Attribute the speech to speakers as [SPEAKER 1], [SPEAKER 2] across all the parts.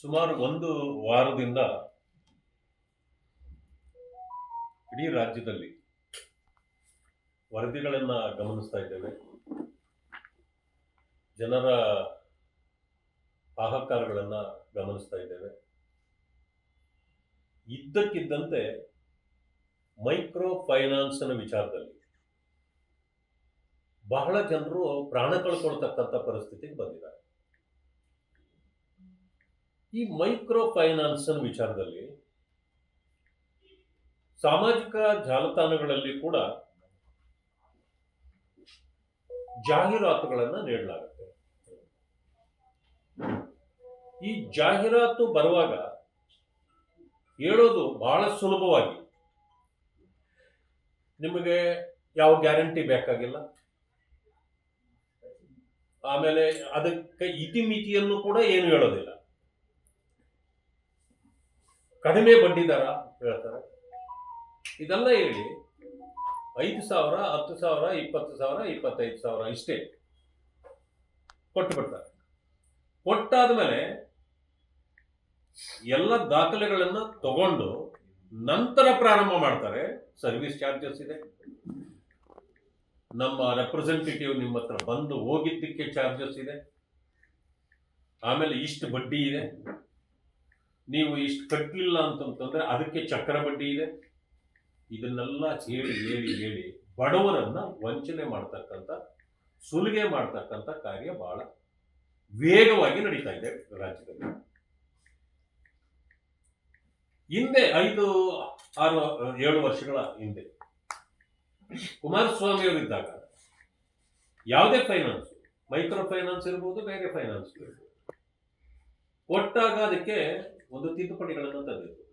[SPEAKER 1] ಸುಮಾರು ಒಂದು ವಾರದಿಂದ ಇಡೀ ರಾಜ್ಯದಲ್ಲಿ ವರದಿಗಳನ್ನ ಗಮನಿಸ್ತಾ ಇದ್ದೇವೆ. ಜನರ ಹಾಹಾಕಾರಗಳನ್ನ ಗಮನಿಸ್ತಾ ಇದ್ದೇವೆ. ಇದ್ದಕ್ಕಿದ್ದಂತೆ ಮೈಕ್ರೋ ಫೈನಾನ್ಸ್ನ ವಿಚಾರದಲ್ಲಿ ಬಹಳ ಜನರು ಪ್ರಾಣ ಕಳ್ಕೊಳ್ತಕ್ಕಂಥ ಪರಿಸ್ಥಿತಿಗೆ ಬಂದಿದ್ದಾರೆ. ಈ ಮೈಕ್ರೋ ಫೈನಾನ್ಸ್ ವಿಚಾರದಲ್ಲಿ ಸಾಮಾಜಿಕ ಜಾಲತಾಣಗಳಲ್ಲಿ ಕೂಡ ಜಾಹೀರಾತುಗಳನ್ನು ನೀಡಲಾಗುತ್ತೆ. ಈ ಜಾಹೀರಾತು ಬರುವಾಗ ಹೇಳೋದು ಬಹಳ ಸುಲಭವಾಗಿ, ನಿಮಗೆ ಯಾವ ಗ್ಯಾರಂಟಿ ಬೇಕಾಗಿಲ್ಲ, ಆಮೇಲೆ ಅದಕ್ಕೆ ಇತಿಮಿತಿಯನ್ನು ಕೂಡ ಏನು ಹೇಳೋದಿಲ್ಲ, ಕಡಿಮೆ ಬಡ್ಡಿ ದರ ಹೇಳ್ತಾರೆ. ಇದೆಲ್ಲ ಹೇಳಿ 5,000, 10,000, 20,000, 25,000 ಇಷ್ಟೇ ಕೊಟ್ಟು ಬಿಡ್ತಾರೆ. ಕೊಟ್ಟಾದ್ಮೇಲೆ ಎಲ್ಲ ದಾಖಲೆಗಳನ್ನ ತಗೊಂಡು ನಂತರ ಪ್ರಾರಂಭ ಮಾಡ್ತಾರೆ. ಸರ್ವಿಸ್ ಚಾರ್ಜಸ್ ಇದೆ, ನಮ್ಮ ರೆಪ್ರೆಸೆಂಟೇಟಿವ್ ನಿಮ್ಮ ಹತ್ರ ಬಂದು ಹೋಗಿದ್ದಕ್ಕೆ ಚಾರ್ಜಸ್ ಇದೆ, ಆಮೇಲೆ ಇಷ್ಟು ಬಡ್ಡಿ ಇದೆ, ನೀವು ಇಷ್ಟು ಕಟ್ಟಲಿಲ್ಲ ಅಂತಂತಂದ್ರೆ ಅದಕ್ಕೆ ಚಕ್ರ ಬಡ್ಡಿ ಇದೆ. ಇದನ್ನೆಲ್ಲ ಹೇಳಿ ಹೇಳಿ ಹೇಳಿ ಬಡವರನ್ನ ವಂಚನೆ ಮಾಡ್ತಕ್ಕಂಥ, ಸುಲಿಗೆ ಮಾಡ್ತಕ್ಕಂಥ ಕಾರ್ಯ ಬಹಳ ವೇಗವಾಗಿ ನಡೀತಾ ಇದೆ ರಾಜ್ಯದಲ್ಲಿ. ಹಿಂದೆ 5, 6, 7 ವರ್ಷಗಳ ಹಿಂದೆ ಕುಮಾರಸ್ವಾಮಿ ಅವರಿದ್ದಾಗ ಯಾವುದೇ ಫೈನಾನ್ಸ್, ಮೈಕ್ರೋ ಫೈನಾನ್ಸ್ ಇರ್ಬೋದು, ಬೇರೆ ಫೈನಾನ್ಸ್ ಇರ್ಬೋದು, ಕೊಟ್ಟಾಗ ಅದಕ್ಕೆ ಒಂದು ತಿದ್ದುಪಡಿಗಳನ್ನು ತಂದಿತ್ತು.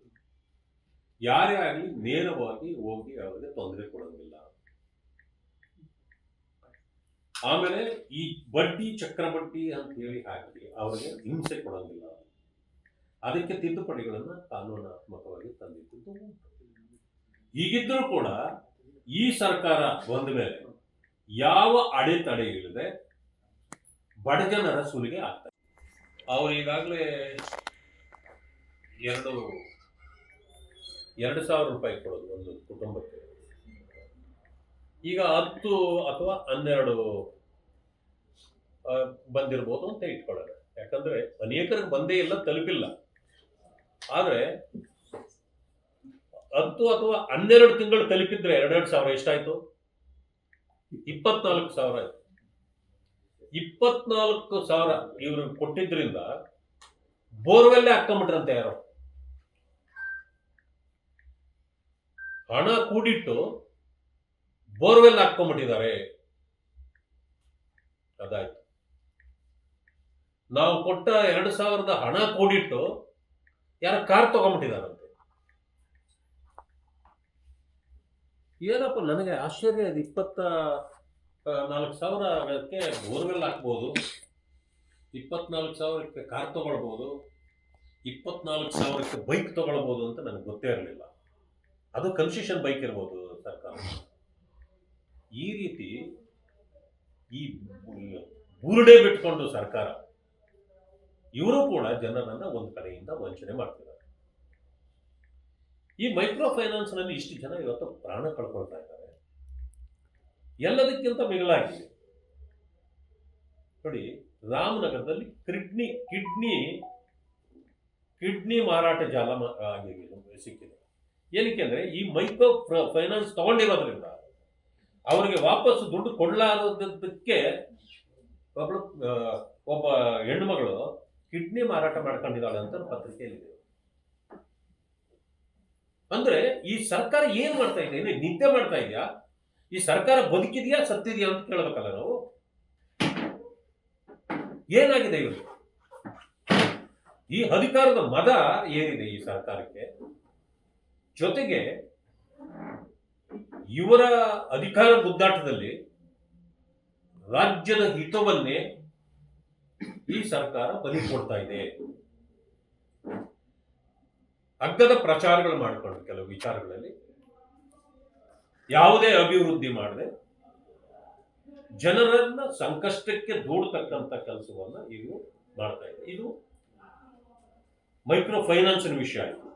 [SPEAKER 1] ಯಾರೇ ಆಗಲಿ ನೇರವಾಗಿ ಹೋಗಿ ಅವರಿಗೆ ತೊಂದರೆ ಕೊಡೋಂಗಿಲ್ಲ. ಆಮೇಲೆ ಈ ಬಡ್ಡಿ ಚಕ್ರ ಬಡ್ಡಿ ಅಂತ ಹೇಳಿ ಹಾಕಿ ಅವರಿಗೆ ಹಿಂಸೆ ಕೊಡೋಂಗಿಲ್ಲ. ಅದಕ್ಕೆ ತಿದ್ದುಪಡಿಗಳನ್ನು ಕಾನೂನಾತ್ಮಕವಾಗಿ ತಂದಿದ್ದು. ಹೀಗಿದ್ರೂ ಕೂಡ ಈ ಸರ್ಕಾರ ಬಂದ ಮೇಲೆ ಯಾವ ಅಡೆತಡೆ ಇಲ್ಲದೆ ಬಡಜನರ ಸುಲಿಗೆ ಆಗ್ತದೆ. ಅವರು ಈಗಾಗಲೇ 2,000 ರೂಪಾಯಿ ಕೊಡೋದು ಒಂದು ಕುಟುಂಬಕ್ಕೆ, ಈಗ 10 ಅಥವಾ 12 ಬಂದಿರ್ಬೋದು ಅಂತ ಇಟ್ಕೊಳ್ಳೋಣ. ಯಾಕಂದ್ರೆ ಅನೇಕರಿಗೆ ಬಂದೇ ಇಲ್ಲ, ತಲುಪಿಲ್ಲ. ಆದ್ರೆ 10 ಅಥವಾ 12 ತಿಂಗಳು ತಲುಪಿದ್ರೆ 2,000 ಎಷ್ಟಾಯ್ತು? 24,000 ಆಯ್ತು. 24,000 ಇವ್ರು ಕೊಟ್ಟಿದ್ರಿಂದ ಬೋರ್ವೆಲ್ಲೇ ಹಾಕೊಂಡ್ಬಿಟ್ರಂತೆ. ಯಾರೋ ಹಣ ಕೂಡಿಟ್ಟು ಬೋರ್ವೆಲ್ ಹಾಕೊಂಡ್ಬಿಟ್ಟಿದ್ದಾರೆ. ಅದಾಯ್ತು. ನಾವು ಕೊಟ್ಟ 2,000 ಹಣ ಕೂಡಿಟ್ಟು ಯಾರ ಕಾರ್ ತಗೊಂಡ್ಬಿಟ್ಟಿದಾರಂತೆ. ಏನಪ್ಪ ನನಗೆ ಆಶ್ಚರ್ಯ. 24,000ಕ್ಕೆ ಬೋರ್ವೆಲ್ ಹಾಕ್ಬೋದು, 24,000ಕ್ಕೆ ಕಾರ್ ತಗೊಳ್ಬೋದು, 24,000ಕ್ಕೆ ಬೈಕ್ ತಗೊಳ್ಬೋದು ಅಂತ ನನಗೆ ಗೊತ್ತೇ ಇರಲಿಲ್ಲ. ಅದು ಕನ್ಸೆಷನ್ ಬೈಕ್ ಇರ್ಬೋದು ಸರ್ಕಾರ. ಈ ರೀತಿ ಈ ಬುರುಡೆ ಬಿಟ್ಕೊಂಡು ಸರ್ಕಾರ, ಇವರು ಕೂಡ ಜನರನ್ನ ಒಂದು ಕಡೆಯಿಂದ ವಂಚನೆ ಮಾಡ್ತಿದ್ದಾರೆ. ಈ ಮೈಕ್ರೋ ಫೈನಾನ್ಸ್ ನಲ್ಲಿ ಇಷ್ಟು ಜನ ಇವತ್ತು ಪ್ರಾಣ ಕಳ್ಕೊಳ್ತಾ ಇದ್ದಾರೆ. ಎಲ್ಲದಕ್ಕಿಂತ ಮಿಗಿಲಾಗಿ ನೋಡಿ, ರಾಮನಗರದಲ್ಲಿ ಕಿಡ್ನಿ ಮಾರಾಟ ಜಾಲ ಸಿಕ್ಕಿದೆ. ಏನಕ್ಕೆ ಅಂದ್ರೆ ಈ ಮೈಕ್ರೋ ಫೈನಾನ್ಸ್ ತಗೊಂಡಿರೋದ್ರಿಂದ ಅವರಿಗೆ ವಾಪಸ್ ದುಡ್ಡು ಕೊಡ್ಲಾರದಕ್ಕೆ ಒಬ್ಬ ಹೆಣ್ಣುಮಗಳು ಕಿಡ್ನಿ ಮಾರಾಟ ಮಾಡ್ಕೊಂಡಿದ್ದಾಳೆ ಅಂತ ಪತ್ರಿಕೆಯಲ್ಲಿದೆ. ಅಂದ್ರೆ ಈ ಸರ್ಕಾರ ಏನ್ ಮಾಡ್ತಾ ಇದೆ? ನಿದ್ದೆ ಮಾಡ್ತಾ ಇದೆಯಾ? ಈ ಸರ್ಕಾರ ಬದುಕಿದೆಯಾ ಸತ್ತಿದೆಯಾ ಅಂತ ಕೇಳಬೇಕಲ್ಲ ನಾವು. ಏನಾಗಿದೆ ಇವರು? ಈ ಅಧಿಕಾರದ ಮದ ಏನಿದೆ ಈ ಸರ್ಕಾರಕ್ಕೆ? ಜೊತೆಗೆ ಇವರ ಅಧಿಕಾರ ಗುದ್ದಾಟದಲ್ಲಿ ರಾಜ್ಯದ ಹಿತವನ್ನೇ ಈ ಸರ್ಕಾರ ಬಲಿ ಕೊಡ್ತಾ ಇದೆ. ಅಗ್ಗದ ಪ್ರಚಾರಗಳು ಮಾಡಿಕೊಂಡು ಕೆಲವು ವಿಚಾರಗಳಲ್ಲಿ ಯಾವುದೇ ಅಭಿವೃದ್ಧಿ ಮಾಡದೆ ಜನರನ್ನ ಸಂಕಷ್ಟಕ್ಕೆ ದೂಡತಕ್ಕಂಥ ಕೆಲಸವನ್ನ ಇವು ಮಾಡ್ತಾ ಇದೆ. ಇದು ಮೈಕ್ರೋ ಫೈನಾನ್ಸಿನ ವಿಷಯ ಆಯಿತು.